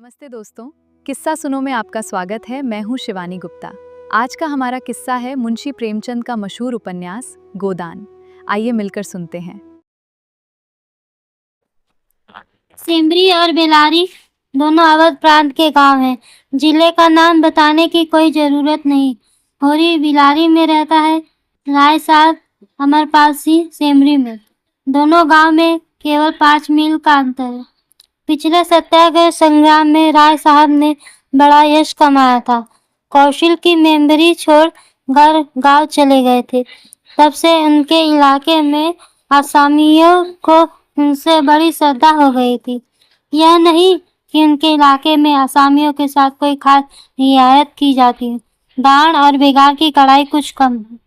नमस्ते दोस्तों, किस्सा सुनो में आपका स्वागत है। मैं हूं शिवानी गुप्ता। आज का हमारा किस्सा है मुंशी प्रेमचंद का मशहूर उपन्यास गोदान। आइए मिलकर सुनते हैं। सिमरी और बेलारी दोनों अवध प्रांत के गांव हैं। जिले का नाम बताने की कोई जरूरत नहीं। होरी बिलारी में रहता है, राय साहब अमरपालसी सेमरी में। दोनों गांव में केवल 5 मील का अंतर है। पिछले सत्याग्रह संग्राम में राय साहब ने बड़ा यश कमाया था। कौशल की मेंबरी छोड़ घर गांव चले गए थे। तब से उनके इलाके में आसामियों को उनसे बड़ी श्रद्धा हो गई थी। यह नहीं कि उनके इलाके में आसामियों के साथ कोई खास रियायत की जाती है। दान और बिगाड़ की कड़ाई कुछ कम है,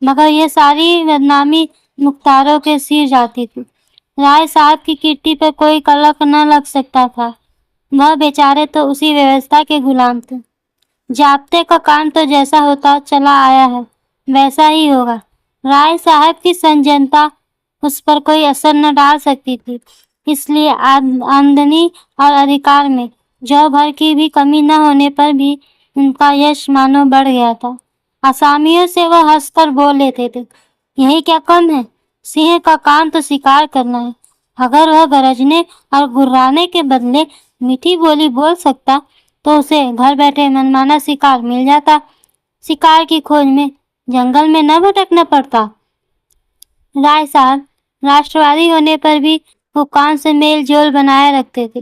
मगर यह सारी बदनामी मुख्तारों के सिर जाती थी। राय साहब की कीर्ति पर कोई कलंक न लग सकता था। वह बेचारे तो उसी व्यवस्था के गुलाम थे। जाब्ते का कान तो जैसा होता चला आया है, वैसा ही होगा। राय साहब की संजनता उस पर कोई असर न डाल सकती थी, इसलिए आमदनी और अधिकार में जौ भर की भी कमी न होने पर भी उनका यश मानो बढ़ गया था। आसामियों से वह हंसकर बोल लेते थे, यही क्या कम है, सिंह का काम तो शिकार करना है। अगर वह गरजने और गुर्राने के बदले मीठी बोली बोल सकता तो उसे घर बैठे मनमाना शिकार मिल जाता। शिकार की खोज में जंगल में न भटकना पड़ता। राय साहब राष्ट्रवादी होने पर भी हुक्काम से मेल जोल बनाए रखते थे।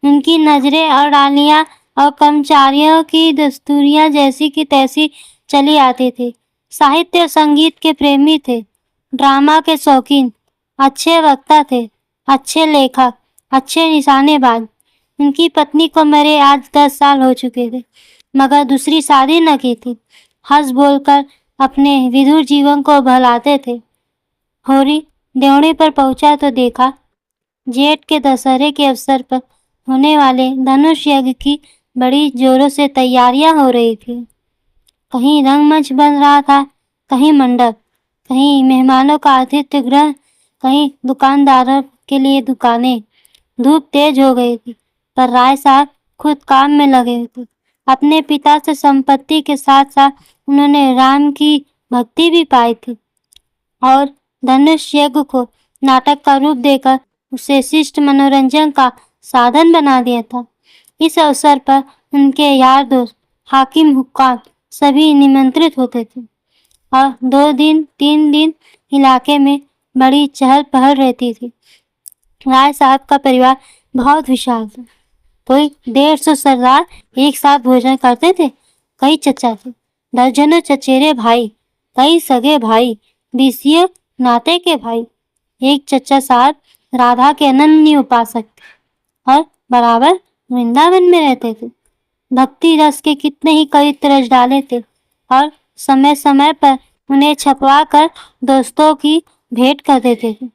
उनकी नजरें और डालियां और कर्मचारियों की दस्तूरियां जैसी की तैसी चली आती थी। साहित्य और संगीत के प्रेमी थे, ड्रामा के शौकीन, अच्छे वक्ता थे, अच्छे लेखक, अच्छे निशानेबाज। उनकी पत्नी को मरे आज 10 साल हो चुके थे, मगर दूसरी शादी न की थी। हंस बोलकर अपने विधुर जीवन को बहलाते थे। होरी देवड़ी पर पहुंचा तो देखा जेठ के दशहरे के अवसर पर होने वाले धनुष यज्ञ की बड़ी जोरों से तैयारियां हो रही थी। कहीं रंगमंच बन रहा था, कहीं मंडप, कहीं मेहमानों का आतिथ्य गृह, कहीं दुकानदारों के लिए दुकानें। धूप तेज हो गई थी, पर राय साहब खुद काम में लगे थे। अपने पिता से संपत्ति के साथ साथ उन्होंने राम की भक्ति भी पाई थी और धनुष यज्ञ को नाटक का रूप देकर उसे शिष्ट मनोरंजन का साधन बना दिया था। इस अवसर पर उनके यार दोस्त, हाकिम, हुक्काम सभी निमंत्रित होते थे और 2 दिन 3 दिन इलाके में बड़ी चहल पहल रहती थी। राय साहब का परिवार बहुत विशाल था। कोई 150 सरदार एक साथ भोजन करते थे। कई चचा थे, दर्जनों चचेरे भाई, कई सगे भाई, बीसियों नाते के भाई। एक चचा साहब राधा के अनन्य उपासक थे और बराबर वृंदावन में रहते थे। भक्ति रस के कितने ही कवित्र रच डाले थे और समय समय पर उन्हें छपवा कर दोस्तों की भेंट कर देते थे।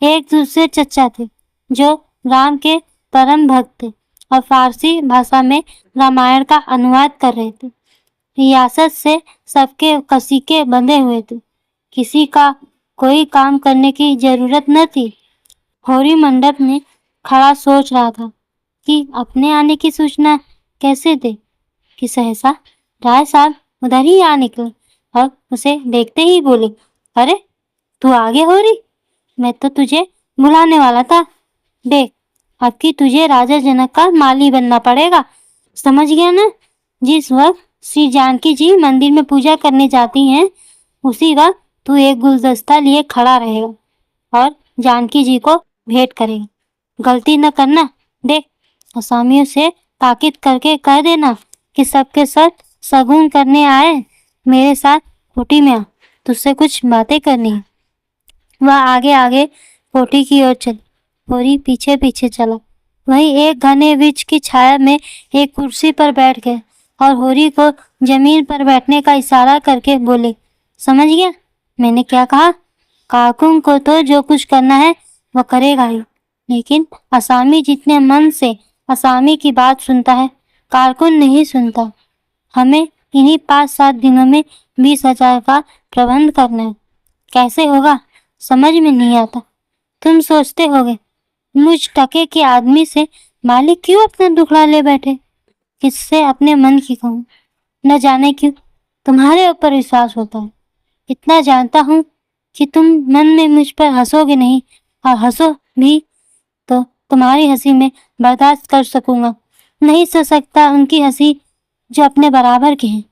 एक दूसरे चचा थे जो राम के परम भक्त थे और फारसी भाषा में रामायण का अनुवाद कर रहे थे। रियासत से सबके कसीके बंधे हुए थे, किसी का कोई काम करने की जरूरत न थी। होरी मंडप में खड़ा सोच रहा था कि अपने आने की सूचना कैसे दे कि सहसा राय साहब उधर ही आ निकले और उसे देखते ही बोले, अरे तू आगे होरी, मैं तो तुझे बुलाने वाला था। देख, अब की तुझे राजा जनक का माली बनना पड़ेगा, समझ गया ना। जिस वक्त श्री जानकी जी मंदिर में पूजा करने जाती हैं, उसी वक्त तू एक गुलदस्ता लिए खड़ा रहेगा और जानकी जी को भेंट करेगा। गलती न करना। देख, असामियों से ताकीद करके कह देना कि सबके सब शगुन करने आए, मेरे साथ कोठी में आ, तुझसे कुछ बातें करनी है। वह आगे आगे कोठी की ओर चली, होरी पीछे पीछे चला। वहीं एक घने वृक्ष की छाया में एक कुर्सी पर बैठ गए और होरी को जमीन पर बैठने का इशारा करके बोले, समझ गया मैंने क्या कहा? काकुन को तो जो कुछ करना है वह करेगा ही, लेकिन असामी जितने मन से असामी की बात सुनता है, कारकुन नहीं सुनता। हमें इन्हीं 5-7 दिनों में 20,000 का प्रबंध करना है। कैसे होगा समझ में नहीं आता। तुम सोचते होगे मुझ टके के आदमी से मालिक क्यों अपना दुखड़ा ले बैठे? किससे अपने मन की कहूँ? न जाने क्यों तुम्हारे ऊपर विश्वास होता है। इतना जानता हूँ कि तुम मन में मुझ पर हंसोगे नहीं, और हंसो भी तो तुम्हारी हंसी में बर्दाश्त कर सकूंगा। नहीं सह सकता उनकी हंसी जो अपने बराबर की है,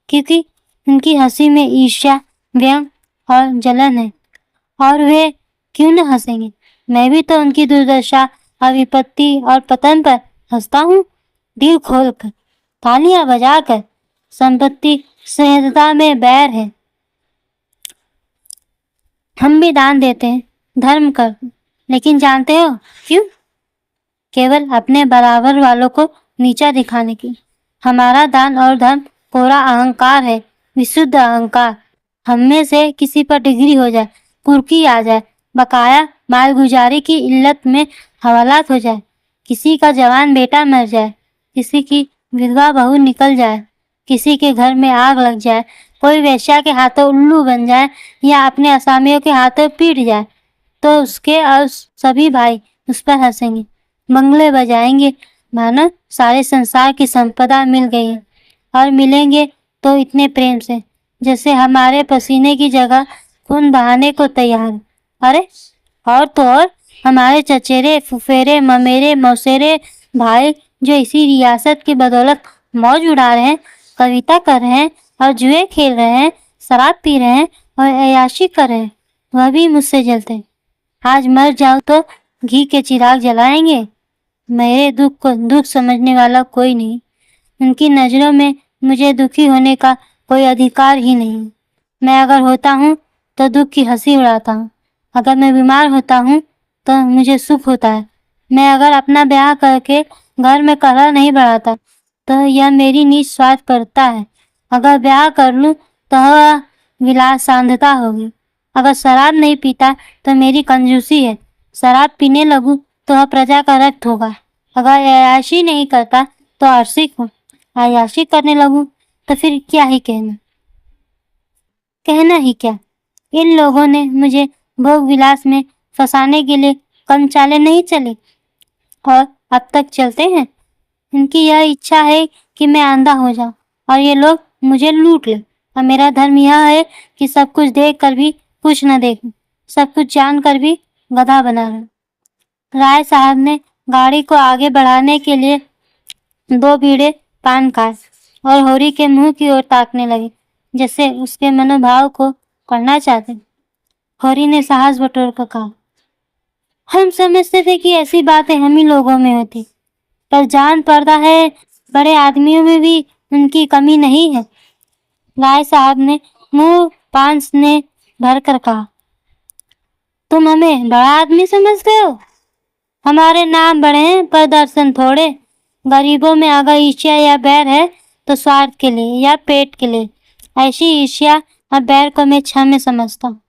क्योंकि उनकी हंसी में ईर्ष्या, व्यंग और जलन है। और वे क्यों न हंसेंगे? मैं भी तो उनकी दुर्दशा और विपत्ति और पतन पर हंसता हूँ, दिल खोलकर, तालियां बजाकर। संपत्ति सहजता में बैर है। हम भी दान देते हैं, धर्म कर, लेकिन जानते हो क्यों? केवल अपने बराबर वालों को नीचा दिखाने की। हमारा दान और धर्म कोरा अहंकार है, विशुद्ध अहंकार। हम में से किसी पर डिग्री हो जाए, कुर्की आ जाए, बकाया मालगुजारी की इल्लत में हवालात हो जाए, किसी का जवान बेटा मर जाए, किसी की विधवा बहू निकल जाए, किसी के घर में आग लग जाए, कोई वेश्या के हाथों उल्लू बन जाए या अपने असामियों के हाथों पीट जाए, तो उसके और सभी भाई उस पर हंसेंगे, मंगले बजाएंगे, मानो सारे संसार की संपदा मिल गई है। और मिलेंगे तो इतने प्रेम से, जैसे हमारे पसीने की जगह खून बहाने को तैयार है। अरे और तो और, हमारे चचेरे, फुफेरे, ममेरे, मौसेरे भाई जो इसी रियासत की बदौलत मौज उड़ा रहे हैं, कविता कर रहे हैं और जुए खेल रहे हैं, शराब पी रहे हैं और अय्याशी कर रहे हैं, वह भी मुझसे जलते हैं। आज मर जाऊं तो घी के चिराग जलाएंगे। मेरे दुख को दुख समझने वाला कोई नहीं। उनकी नजरों में मुझे दुखी होने का कोई अधिकार ही नहीं। मैं अगर होता हूँ तो दुख की हंसी उड़ाता हूँ। अगर मैं बीमार होता हूँ तो मुझे सुख होता है। मैं अगर अपना ब्याह करके घर में कलह नहीं बढ़ाता तो यह मेरी नीच स्वार्थ पड़ता है। अगर ब्याह कर लूँ तो वह विलास सांधता होगी। अगर शराब नहीं पीता तो मेरी कंजूसी है। शराब पीने लगूं तो वह प्रजा का रक्त होगा। अगर अय्याशी नहीं करता तो आशिक हूँ। अय्याशी करने लगूं तो फिर क्या ही कहना। कहना ही क्या, इन लोगों ने मुझे भोग विलास में फंसाने के लिए कम चाले नहीं चले और अब तक चलते हैं। इनकी यह इच्छा है कि मैं अंधा हो जाऊं और ये लोग मुझे लूट लें। और मेरा धर्म यह है कि सब कुछ देख कर भी कुछ न देखूं, सब कुछ जान कर भी गधा बना रहूं। राय साहब ने गाड़ी को आगे बढ़ाने के लिए 2 बीड़े पान खाए और होरी के मुंह की ओर ताकने लगे, जैसे उसके मनोभाव को पढ़ना चाहते। होरी ने साहस बटोर कर कहा, हम समझते थे कि ऐसी बातें हम ही लोगों में होती, पर जान पड़ता है बड़े आदमियों में भी उनकी कमी नहीं है। राय साहब ने मुंह पान ने भर कर कहा, तुम हमें बड़ा आदमी समझते हो? हमारे नाम बड़े हैं पर दर्शन थोड़े। गरीबों में अगर ईर्ष्या या बैर है तो स्वार्थ के लिए या पेट के लिए। ऐसी ईर्ष्या और बैर को मैं क्षम्य समझता हूँ।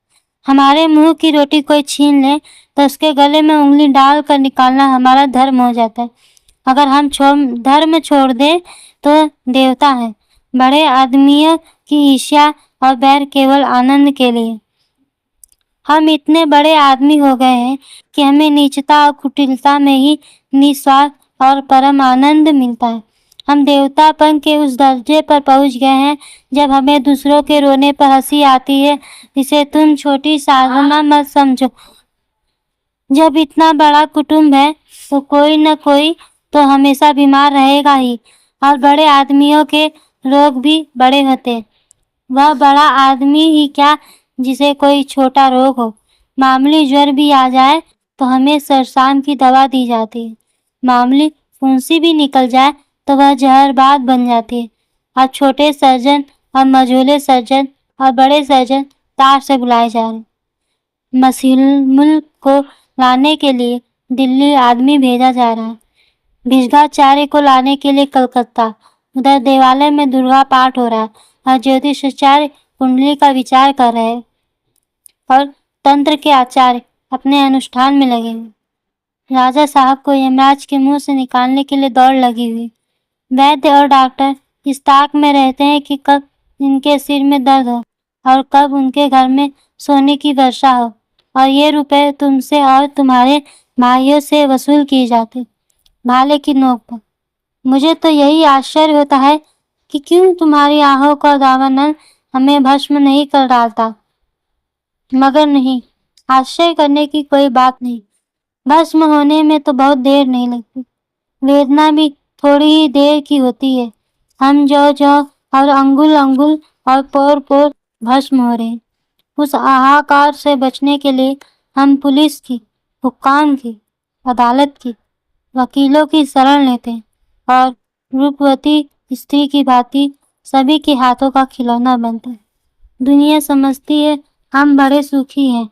हमारे मुंह की रोटी कोई छीन ले तो उसके गले में उंगली डाल कर निकालना हमारा धर्म हो जाता है। अगर हम धर्म छोड़ दें तो देवता है। बड़े आदमियों की ईर्ष्या और बैर केवल आनंद के लिए। हम इतने बड़े आदमी हो गए हैं कि हमें नीचता और कुटिलता में ही निस्वार्थ और परम आनंद मिलता है। हम देवतापन के उस दर्जे पर पहुंच गए हैं जब हमें दूसरों के रोने पर हंसी आती है। इसे तुम छोटी साधना मत समझो। जब इतना बड़ा कुटुंब है तो कोई न कोई तो हमेशा बीमार रहेगा ही, और बड़े आदमियों के रोग भी बड़े होते हैं। वह बड़ा आदमी ही क्या जिसे कोई छोटा रोग हो। मामूली ज्वर भी आ जाए तो हमें सरसाम की दवा दी जाती है। मामूली फुंसी भी निकल जाए तो वह जहरबाद बन जाती है। और छोटे सर्जन और मझोले सर्जन और बड़े सर्जन तार से बुलाए जा रहे। मसीमुल को लाने के लिए दिल्ली आदमी भेजा जा रहा है। भिषगाचार्य को लाने के लिए कलकत्ता। उधर देवालय में दुर्गा पाठ हो रहा है और ज्योतिषाचार्य कुंडली का विचार कर रहे हैं और तंत्र के आचार्य अपने अनुष्ठान में लगे हुए। राजा साहब को यमराज के मुंह से निकालने के लिए दौड़ लगी हुई। वैद्य और डॉक्टर इस ताक में रहते हैं कि कब इनके सिर में दर्द हो और कब उनके घर में सोने की वर्षा हो और ये रुपए तुमसे और तुम्हारे भाइयों से वसूल किए जाते। भाले की नोक पर। मुझे तो यही आश्चर्य होता है कि क्यों तुम्हारी आहों का दावानल हमें भस्म नहीं कर डालता। मगर नहीं, आश्चर्य करने की कोई बात नहीं। भस्म होने में तो बहुत देर नहीं लगती। वेदना भी थोड़ी ही देर की होती है। हम जो और अंगुल अंगुल और पोर पोर भस्म हो रहे हैं। उस हाहाकार से बचने के लिए हम पुलिस की, हुक्काम की, अदालत की, वकीलों की शरण लेते हैं और रूपवती स्त्री की भांति सभी के हाथों का खिलौना बनते हैं। दुनिया समझती है हम बड़े सुखी हैं।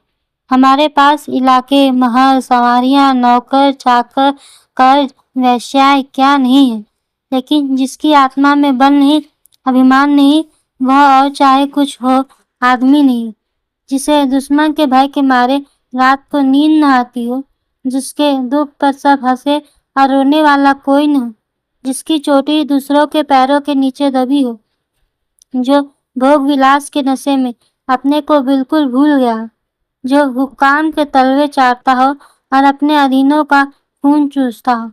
हमारे पास इलाके, महल, सवारियां, नौकर, चाकर, कर्ज, वेश्याएं क्या नहीं है। लेकिन जिसकी आत्मा में बल नहीं, अभिमान नहीं, वह और चाहे कुछ हो, आदमी नहीं। जिसे दुश्मन के भय के मारे रात को नींद न आती हो, जिसके दुख पर सब हंसे और रोने वाला कोई न हो, जिसकी चोटी दूसरों के पैरों के नीचे दबी हो, जो भोग विलास के नशे में अपने को बिल्कुल भूल गया, जो हुक्काम के तलवे चाटता हो और अपने अधीनों का खून चूसता हो,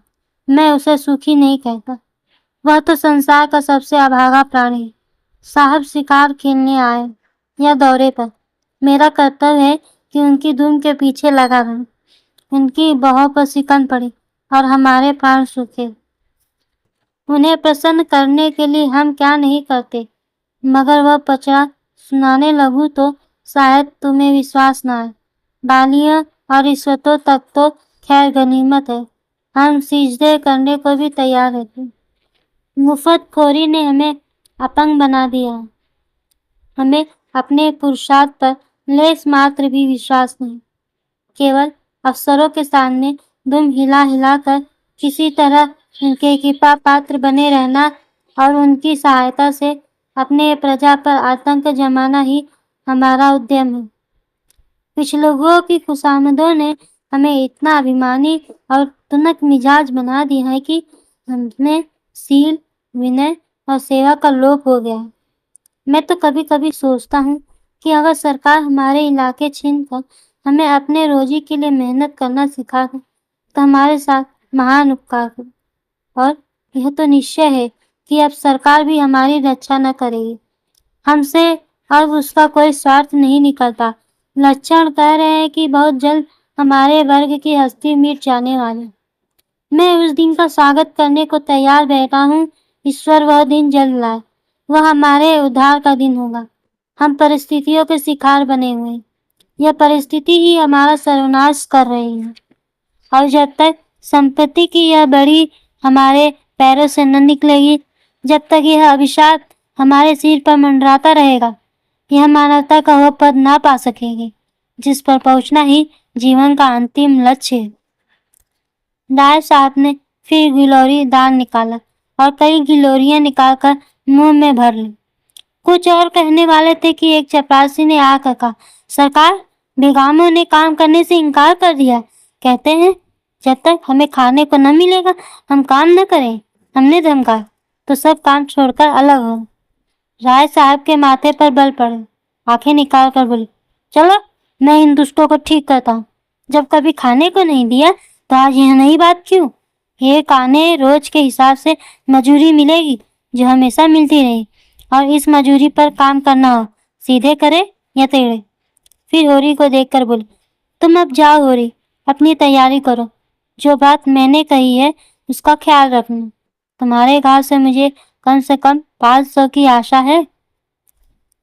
मैं उसे सुखी नहीं कहता। वह तो संसार का सबसे अभागा प्राणी है। साहब शिकार खेलने आए या दौरे पर, मेरा कर्तव्य है कि उनकी धूम के पीछे लगा रहूं। उनकी बाहों पर सिकन पड़ी और हमारे प्राण सूखे। उन्हें प्रसन्न करने के लिए हम क्या नहीं करते, मगर वह पचड़ा सुनाने लगूं तो शायद तुम्हें विश्वास न आए। बालियां और रिश्वतों तक तो खैर गनीमत है, हम सिजदे करने को भी तैयार रहते। मुफ्तखोरी ने हमें अपंग बना दिया है। हमें अपने पुरुषार्थ पर लेस मात्र भी विश्वास नहीं। केवल अफसरों के सामने दुम हिला हिला कर किसी तरह उनके कृपा पात्र बने रहना और उनकी सहायता से अपने प्रजा पर आतंक जमाना ही हमारा उद्यम है। कुछ लोगों की खुशामदों ने हमें इतना अभिमानी और तुनक मिजाज बना दिया है कि हमें सील, विनय और सेवा का लोप हो गया है। मैं तो कभी कभी सोचता हूँ कि अगर सरकार हमारे इलाके छीन कर हमें अपने रोजी के लिए मेहनत करना सिखा दे तो हमारे साथ महान उपकार करे। और यह तो निश्चय है कि अब सरकार भी हमारी रक्षा न करेगी। हमसे अब उसका कोई स्वार्थ नहीं निकलता। लक्षण कह रहे हैं कि बहुत जल्द हमारे वर्ग की हस्ती मिट जाने वाली। मैं उस दिन का स्वागत करने को तैयार बैठा हूँ। ईश्वर वह दिन जल्द लाए। वह हमारे उद्धार का दिन होगा। हम परिस्थितियों के शिकार बने हुए हैं। यह परिस्थिति ही हमारा सर्वनाश कर रही है और जब तक संपत्ति की यह बड़ी हमारे पैरों से न निकलेगी, जब तक यह अभिशाप हमारे सिर पर मंडराता रहेगा, यह मानवता का वह पद ना पा सकेगी जिस पर पहुंचना ही जीवन का अंतिम लक्ष्य है। डायर साहब ने फिर गिलोरी दान निकाला और कई गिलोरियां निकालकर मुंह में भर ली। कुछ और कहने वाले थे कि एक चपरासी ने आकर कहा, सरकार, बेगामों ने काम करने से इनकार कर दिया। कहते हैं जब तक हमें खाने को न मिलेगा हम काम न करें। हमने धमकाया तो सब काम छोड़कर अलग हो। राय साहब के माथे पर बल पड़े, आंखें निकाल कर बोले, चलो मैं इन दुष्टों को ठीक करता हूँ। जब कभी खाने को नहीं दिया तो आज यह नई बात क्यों? एक आने रोज के हिसाब से मजूरी मिलेगी जो हमेशा मिलती रही और इस मजूरी पर काम करना हो, सीधे करे या टेढ़े। फिर होरी को देखकर बोले, तुम अब जाओ होरी, अपनी तैयारी करो। जो बात मैंने कही है उसका ख्याल रखना। तुम्हारे घाव से मुझे कम से कम 500 की आशा है।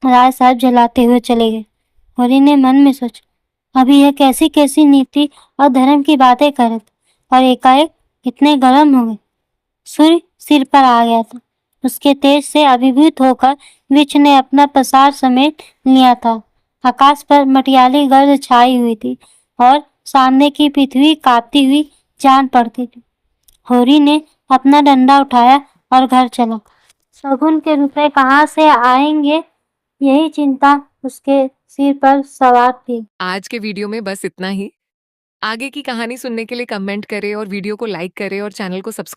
राय साहब जलाते हुए चले गए। होरी ने मन में सोचा, अभी यह कैसी कैसी नीति और धर्म की बातें करत और एकाएक इतने गर्म हो गए। सूर्य सिर पर आ गया था। उसके तेज से अभिभूत होकर वृक्ष ने अपना पसार समेट लिया था। आकाश पर मटियाली गर्द छाई हुई थी और सामने की पृथ्वी कांपती हुई जान पड़ती थी। होरी ने अपना डंडा उठाया और घर चला। शगुन के रुपए कहाँ से आएंगे, यही चिंता उसके सिर पर सवार थी। आज के वीडियो में बस इतना ही। आगे की कहानी सुनने के लिए कमेंट करें और वीडियो को लाइक करें और चैनल को सब्सक्राइब